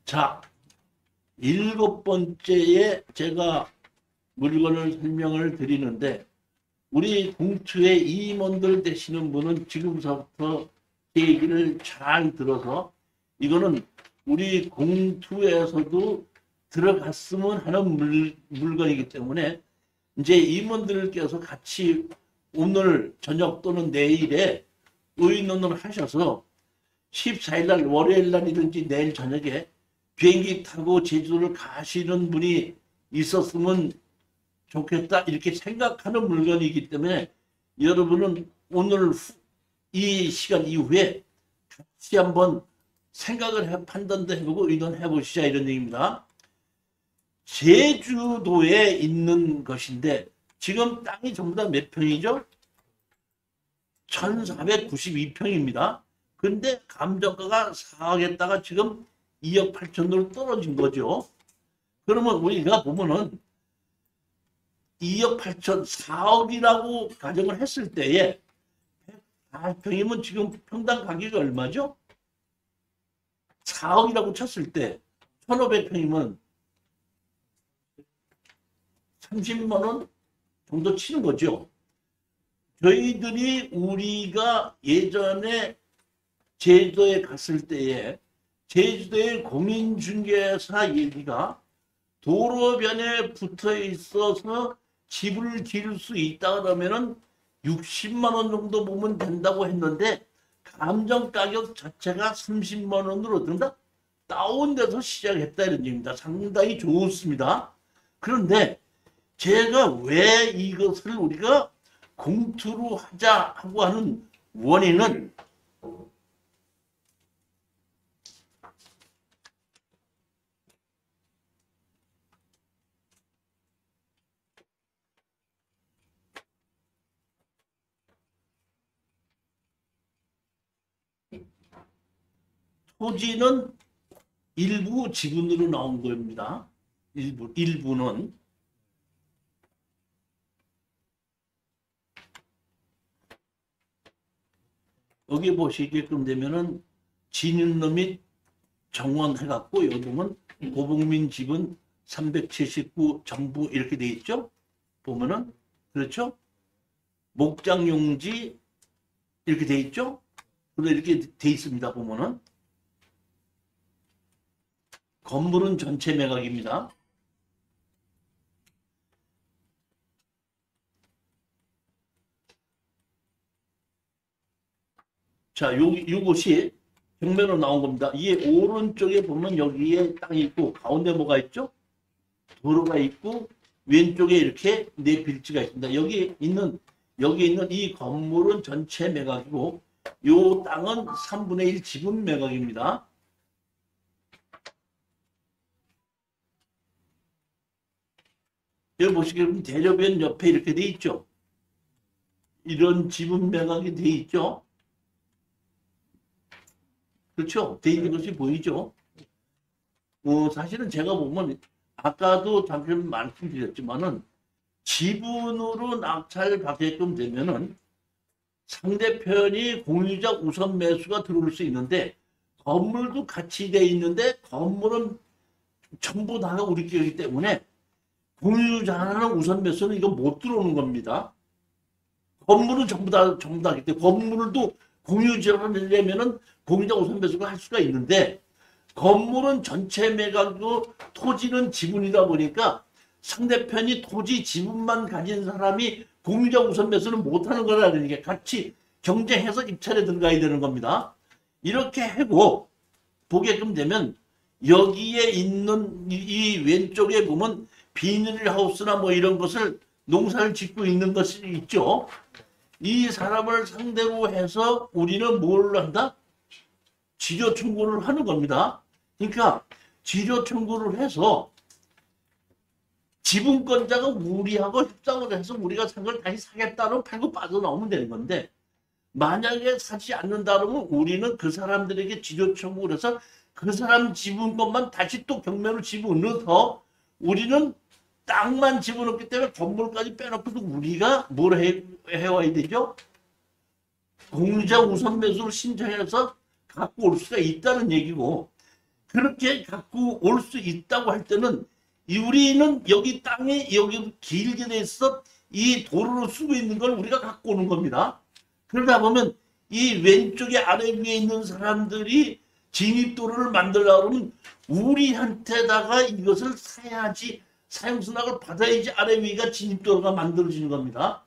자, 일곱 번째에 제가 물건을 설명을 드리는데, 우리 공투의 임원들 되시는 분은 지금서부터 제 얘기를 잘 들어서, 이거는 우리 공투에서도 들어갔으면 하는 물건이기 때문에, 이제 임원들께서 같이 오늘 저녁 또는 내일에 의논을 하셔서 14일 날 월요일 날이든지 내일 저녁에 비행기 타고 제주도를 가시는 분이 있었으면 좋겠다 이렇게 생각하는 물건이기 때문에, 여러분은 오늘 이 시간 이후에 같이 한번 생각을 판단도 해보고 의논해 보시자 이런 얘기입니다. 제주도에 있는 것인데 지금 땅이 전부 다 몇 평이죠? 1492평입니다. 근데 감정가가 4억에다가 지금 2억 8천으로 떨어진 거죠. 그러면 우리가 보면은 2억 8천, 4억이라고 가정을 했을 때에 104평이면 지금 평당 가격이 얼마죠? 4억이라고 쳤을 때 1500평이면 30만 원 정도 치는 거죠. 저희들이 우리가 예전에 제주도에 갔을 때에 제주도의 공인중개사 얘기가 도로변에 붙어 있어서 집을 지을 수 있다 그러면은 60만 원 정도 보면 된다고 했는데, 감정 가격 자체가 30만 원으로 든다? 다운돼서 시작했다 이런 얘기입니다. 상당히 좋습니다. 그런데 제가 왜 이것을 우리가 공투로 하자 하고 하는 원인은, 토지는 일부 지분으로 나온 겁니다. 일부는. 여기 보시게끔 되면은 진윤로 및 정원해갖고 여기 보면 고봉민 집은 379 정부 이렇게 돼 있죠. 보면은 그렇죠. 목장용지 이렇게 돼 있죠. 그리고 이렇게 돼 있습니다. 보면은 건물은 전체 매각입니다. 자, 요것이 평면으로 나온 겁니다. 이게 오른쪽에 보면 여기에 땅이 있고 가운데 뭐가 있죠? 도로가 있고 왼쪽에 이렇게 네 빌지가 있습니다. 여기 있는 이 건물은 전체 매각이고 요 땅은 3분의 1 지분 매각입니다. 여기 보시게 되면 대로변 옆에 이렇게 돼 있죠. 이런 지분 매각이 돼 있죠. 그렇죠. 돼 있는 것이 보이죠. 사실은 제가 보면 아까도 잠깐 말씀드렸지만은 지분으로 낙찰 받게끔 되면은 상대편이 공유자 우선 매수가 들어올 수 있는데, 건물도 같이 돼 있는데 건물은 전부 다가 우리끼리 때문에 공유자는 우선 매수는 이거 못 들어오는 겁니다. 건물은 전부 다기 때문에 건물도 공유자를 내려면은 공유자 우선 매수가 할 수가 있는데, 건물은 전체 매각이고 토지는 지분이다 보니까 상대편이 토지 지분만 가진 사람이 공유자 우선 매수는 못하는 거라는 게 같이 경쟁해서 입찰에 들어가야 되는 겁니다. 이렇게 하고 보게끔 되면 여기에 있는 이 왼쪽에 보면 비닐하우스나 뭐 이런 것을 농사를 짓고 있는 것이 있죠. 이 사람을 상대로 해서 우리는 뭘 한다? 지료 청구를 하는 겁니다. 그러니까 지료 청구를 해서 지분권자가 우리하고 협상을 해서 우리가 산 걸 다시 사겠다는 팔고 빠져나오면 되는 건데, 만약에 사지 않는다 그러면 우리는 그 사람들에게 지료 청구를 해서 그 사람 지분권만 다시 또 경매로 집어넣어서 우리는 땅만 집어넣기 때문에 건물까지 빼놓고도 우리가 뭘 해와야 되죠? 공유자 우선 매수를 신청해서 갖고 올 수가 있다는 얘기고, 그렇게 갖고 올 수 있다고 할 때는 우리는 여기 땅에 여기 길게 돼서 이 도로를 쓰고 있는 걸 우리가 갖고 오는 겁니다. 그러다 보면 이 왼쪽에 아래 위에 있는 사람들이 진입도로를 만들려고 하면 우리한테다가 이것을 사야지, 사용수납을 받아야지 아래 위가 진입도로가 만들어지는 겁니다.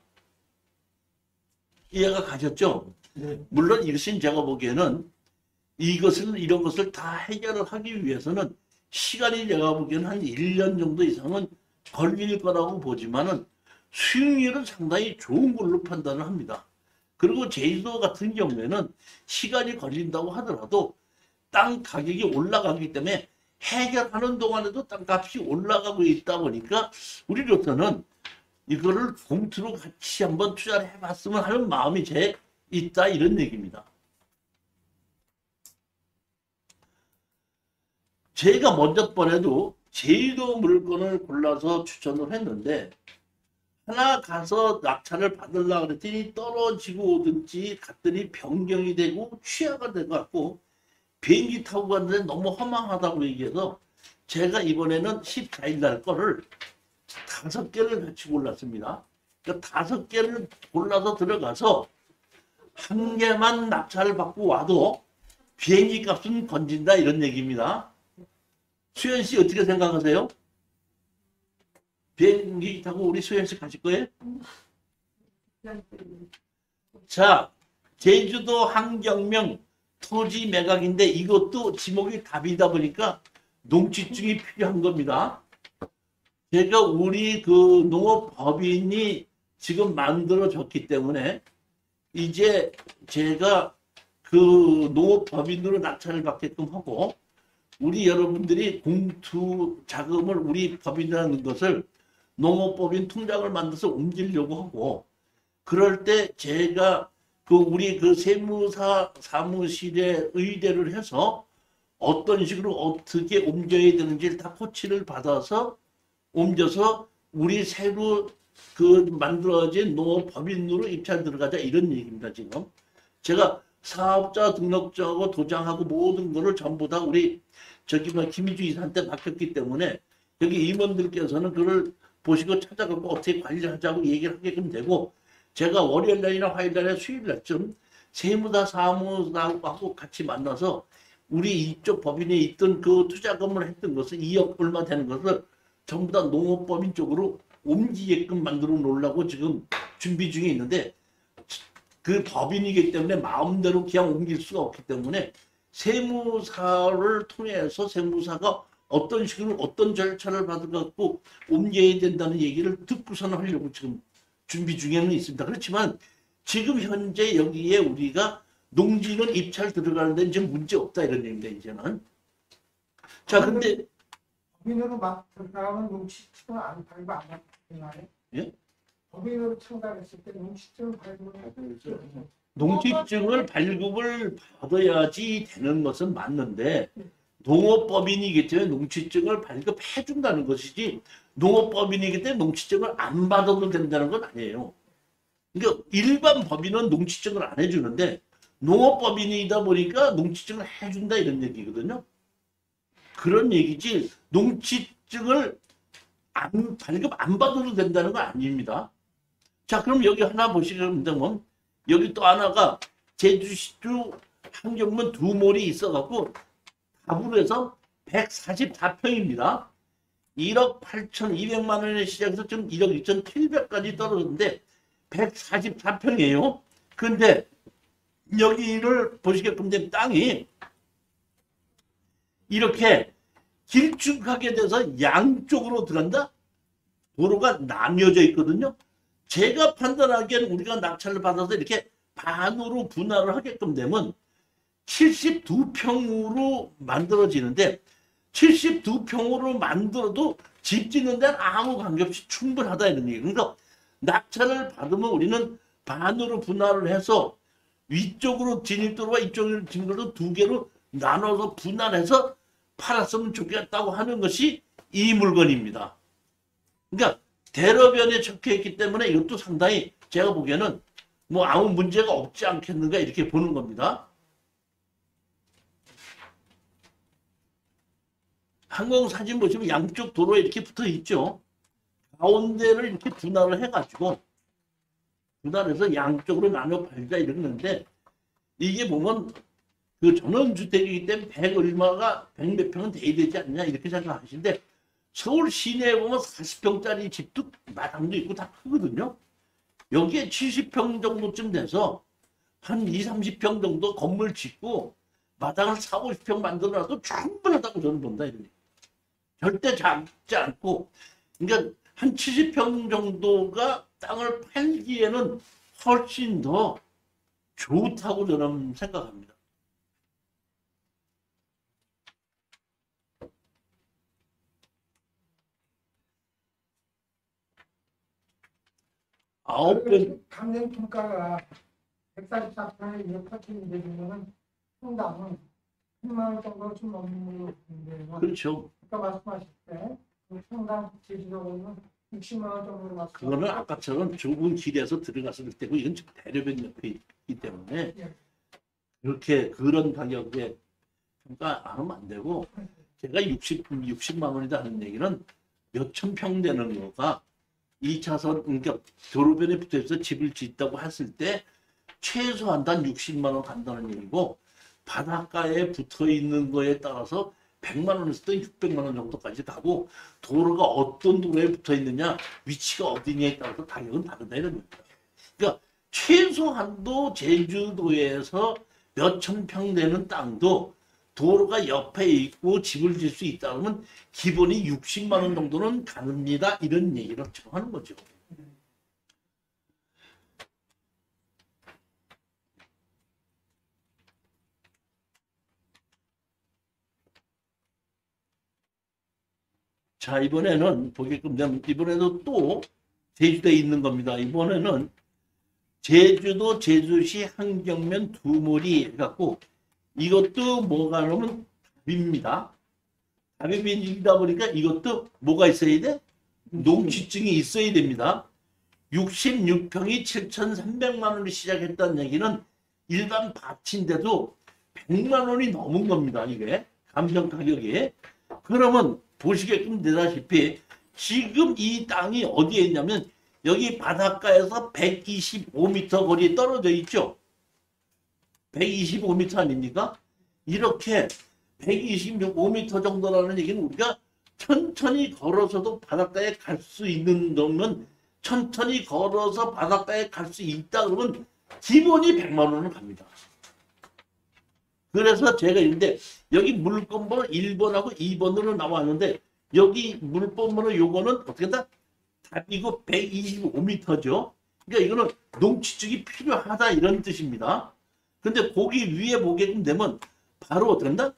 이해가 가셨죠? 네. 물론 이것은 제가 보기에는 이런 것을 다 해결을 하기 위해서는 시간이 제가 보기에는 한 1년 정도 이상은 걸릴 거라고 보지만은 수익률은 상당히 좋은 걸로 판단을 합니다. 그리고 제주도 같은 경우에는 시간이 걸린다고 하더라도 땅 가격이 올라가기 때문에 해결하는 동안에도 땅값이 올라가고 있다 보니까 우리로서는 이거를 공투로 같이 한번 투자를 해봤으면 하는 마음이 제 있다, 이런 얘기입니다. 제가 먼저 번에도 제주도 물건을 골라서 추천을 했는데 하나 가서 낙찰을 받으려고 그랬더니 떨어지고 오든지 갔더니 변경이 되고 취하가 돼갖고 비행기 타고 갔는데 너무 허망하다고 얘기해서 제가 이번에는 14일 날 거를 5개를 같이 골랐습니다. 그러니까 5개를 골라서 들어가서 한 개만 낙찰을 받고 와도 비행기 값은 건진다, 이런 얘기입니다. 수현 씨 어떻게 생각하세요? 비행기 타고 우리 수현 씨 가실 거예요? 자, 제주도 한경명 토지 매각인데 이것도 지목이 답이다 보니까 농지증이 필요한 겁니다. 제가 우리 그 농업법인이 지금 만들어졌기 때문에 이제 제가 그 농업법인으로 낙찰을 받게끔 하고 우리 여러분들이 공투 자금을 우리 법인이라는 것을 농업법인 통장을 만들어서 옮기려고 하고, 그럴 때 제가 그 우리 그 세무사 사무실에 의뢰를 해서 어떤 식으로 어떻게 옮겨야 되는지를 다 코치를 받아서 옮겨서 우리 새로 그 만들어진 농업법인으로 입찰 들어가자, 이런 얘기입니다. 지금 제가 사업자 등록증하고 도장하고 모든 거를 전부 다 우리 저기 김희주 이사한테 맡겼기 때문에 여기 임원들께서는 그걸 보시고 찾아가고 어떻게 관리하자고 얘기를 하게끔 되고, 제가 월요일 날이나 화요일 날에 수요일 날쯤 세무사 사무사하고 같이 만나서 우리 이쪽 법인에 있던 그 투자금을 했던 것을 2억 얼마 되는 것을 전부 다 농업법인 쪽으로 옮기게끔 만들어 놓으려고 지금 준비 중에 있는데, 그 법인이기 때문에 마음대로 그냥 옮길 수가 없기 때문에 세무사를 통해서 세무사가 어떤 식으로 어떤 절차를 받아갖고 옮겨야 된다는 얘기를 듣고서는 하려고 지금 준비 중에는 있습니다. 그렇지만 지금 현재 여기에 우리가 농지는 입찰 들어가는 데는 지금 문제 없다, 이런 얘기입니다. 이제는. 자, 근데 법인으로 막 들어가면 농지증을 안 팔고 안 받나요? 예? 법인으로 창단했을 때 농지증을 발급을 해야 되죠. 농지증을 발급을 받아야지 되는 것은 맞는데 농업법인이기 때문에 농지증을 발급해 준다는 것이지 농업법인이기 때문에 농지증을 안 받아도 된다는 건 아니에요. 그러니까 일반 법인은 농지증을 안 해주는데 농업법인이다 보니까 농지증을 해준다, 이런 얘기거든요. 그런 얘기지 농지증을 발급 안 받아도 된다는 건 아닙니다. 자, 그럼 여기 하나 보시면 되면 여기 또 하나가 제주시주 한경문 두 몰이 있어갖고 답으로 해서 144평입니다. 1억 8,200만 원에 시작해서 지금 1억 2,700까지 떨어졌는데 144평이에요. 근데 여기를 보시게끔 된 땅이 이렇게 길쭉하게 돼서 양쪽으로 들어간다? 도로가 나뉘어져 있거든요. 제가 판단하기에는 우리가 낙찰을 받아서 이렇게 반으로 분할을 하게끔 되면 72평으로 만들어지는데 72평으로 만들어도 집 짓는 데는 아무 관계없이 충분하다, 이런 얘기. 그러니까 낙찰을 받으면 우리는 반으로 분할을 해서 위쪽으로 진입도로와 이쪽으로 진입도로 두 개로 나눠서 분할해서 팔았으면 좋겠다고 하는 것이 이 물건입니다. 그러니까 대로변에 적혀있기 때문에 이것도 상당히 제가 보기에는 뭐 아무 문제가 없지 않겠는가, 이렇게 보는 겁니다. 항공사진 보시면 양쪽 도로에 이렇게 붙어 있죠. 가운데를 이렇게 분할을 해가지고 분할해서 양쪽으로 나눠 팔자 이러는데 이게 보면 그 전원주택이기 때문에 100 얼마가 100 몇 평은 돼야 되지 않냐 이렇게 생각하시는데 서울 시내에 보면 40평짜리 집도 마당도 있고 다 크거든요. 여기에 70평 정도쯤 돼서 한 20, 30평 정도 건물 짓고 마당을 40, 50평 만들어놔도 충분하다고 저는 본다. 이러니. 절대 작지 않고 그러니까 한 70평 정도가 땅을 팔기에는 훨씬 더 좋다고 저는 생각합니다. 아홉 번 감정 평가가 144평에 200평이 되면은 평당은 100만 원 정도 좀 넘는 걸로 보는데요. 그렇죠. 아까 말씀하실 때 그 평당 제주도로는 60만 원 정도로 말씀. 그거는 아까처럼 좁은 길에서 들어갔을 때고 이건 지금 대로변 옆에 있기 때문에 예. 그렇게 그런 가격에 평가 안 하면 안 되고 제가 60만 원이다 하는 얘기는 몇천 평 되는 거가 2차선 그러니까 도로변에 붙어서 집을 짓다고 했을 때 최소한 단 60만 원 간다는 얘기고 바닷가에 붙어 있는 거에 따라서 100만 원에서도 600만 원 정도까지 가고 도로가 어떤 도로에 붙어 있느냐 위치가 어디냐에 따라서 가격은 다르다 이런 겁니다. 그러니까 최소한도 제주도에서 몇천 평 되는 땅도 도로가 옆에 있고 집을 질 수 있다 그러면 기본이 60만 원 정도는 가능합니다. 이런 얘기를 지금 하는 거죠. 자, 이번에는 보게끔 되면 이번에도 또 제주도에 있는 겁니다. 이번에는 제주도 제주시 한경면 두모리 해갖고 이것도 뭐가 나오면 답입니다. 답입이다 보니까 이것도 뭐가 있어야 돼? 농지증이 있어야 됩니다. 66평이 7,300만 원을 시작했다는 얘기는 일반 밭인데도 100만 원이 넘은 겁니다. 이게 감정 가격이. 그러면 보시게끔 되다시피 지금 이 땅이 어디에 있냐면 여기 바닷가에서 125m 거리에 떨어져 있죠. 125m 아닙니까? 이렇게 125m 정도라는 얘기는 우리가 천천히 걸어서도 바닷가에 갈 수 있는 정도면 천천히 걸어서 바닷가에 갈 수 있다 그러면 기본이 100만 원은 갑니다. 그래서 제가 있는데 여기 물건번호 1번하고 2번으로 나왔는데 여기 물건번호 요거는 어떻게 다 답이고 125m죠. 그러니까 이거는 농지증이 필요하다 이런 뜻입니다. 근데 거기 위에 보게 되면 바로 어떻게 한다?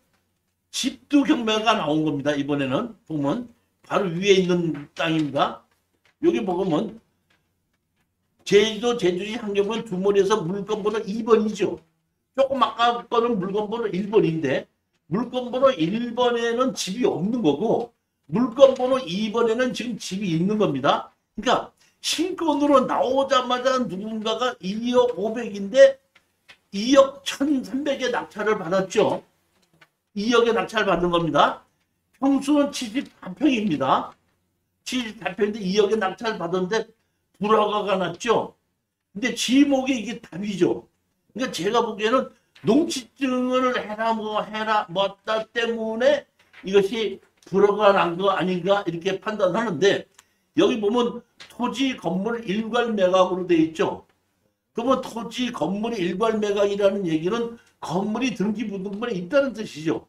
집두 경매가 나온 겁니다. 이번에는 보면 바로 위에 있는 땅입니다. 여기 보면 제주도 제주시 한경면 두모리에서 물건번호 2번이죠. 조금 아까 거는 물건번호 1번인데 물건번호 1번에는 집이 없는 거고 물건번호 2번에는 지금 집이 있는 겁니다. 그러니까 신권으로 나오자마자 누군가가 2억 500인데 2억 1,300에 낙찰을 받았죠. 2억에 낙찰을 받은 겁니다. 평수는 74평입니다. 74평인데 2억에 낙찰을 받았는데 불허가가 났죠. 근데 지목이 이게 답이죠. 그러니까 제가 보기에는 농지증을 해라 뭐 해라 뭐다 때문에 이것이 불허가 난 거 아닌가 이렇게 판단하는데 여기 보면 토지 건물 일괄 매각으로 돼 있죠. 그러면 토지 건물이 일괄 매각이라는 얘기는 건물이 등기부등본에 있다는 뜻이죠.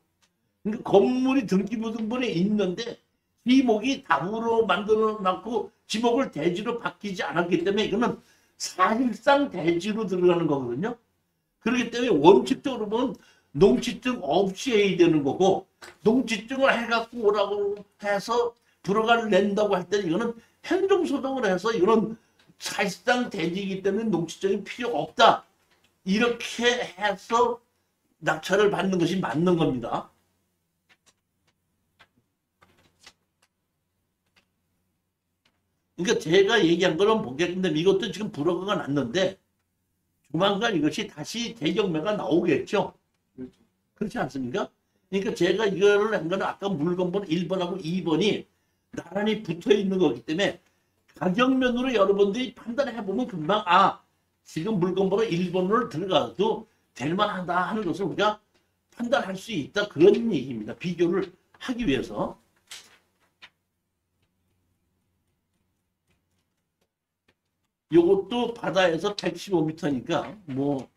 그러니까 건물이 등기부등본에 있는데 지목이 답으로 만들어 놨고 지목을 대지로 바뀌지 않았기 때문에 이거는 사실상 대지로 들어가는 거거든요. 그렇기 때문에 원칙적으로 보면 농지증 없이 해야 되는 거고 농지증을 해갖고 오라고 해서 불허가를 낸다고 할 때는 이거는 행정소송을 해서 이거는 사실상 대지이기 때문에 농지증이 필요 없다. 이렇게 해서 낙찰을 받는 것이 맞는 겁니다. 그러니까 제가 얘기한 거는 보겠는데 이것도 지금 불허가가 났는데 조만간 이것이 다시 재경매가 나오겠죠. 그렇지 않습니까? 그러니까 제가 이거를 한 거는 아까 물건번 1번하고 2번이 나란히 붙어 있는 거기 때문에 가격면으로 여러분들이 판단해 보면 금방 지금 물건번호 1번으로 들어가도 될 만하다 하는 것을 우리가 판단할 수 있다 그런 얘기입니다. 비교를 하기 위해서. 요것도 바다에서 115m니까 뭐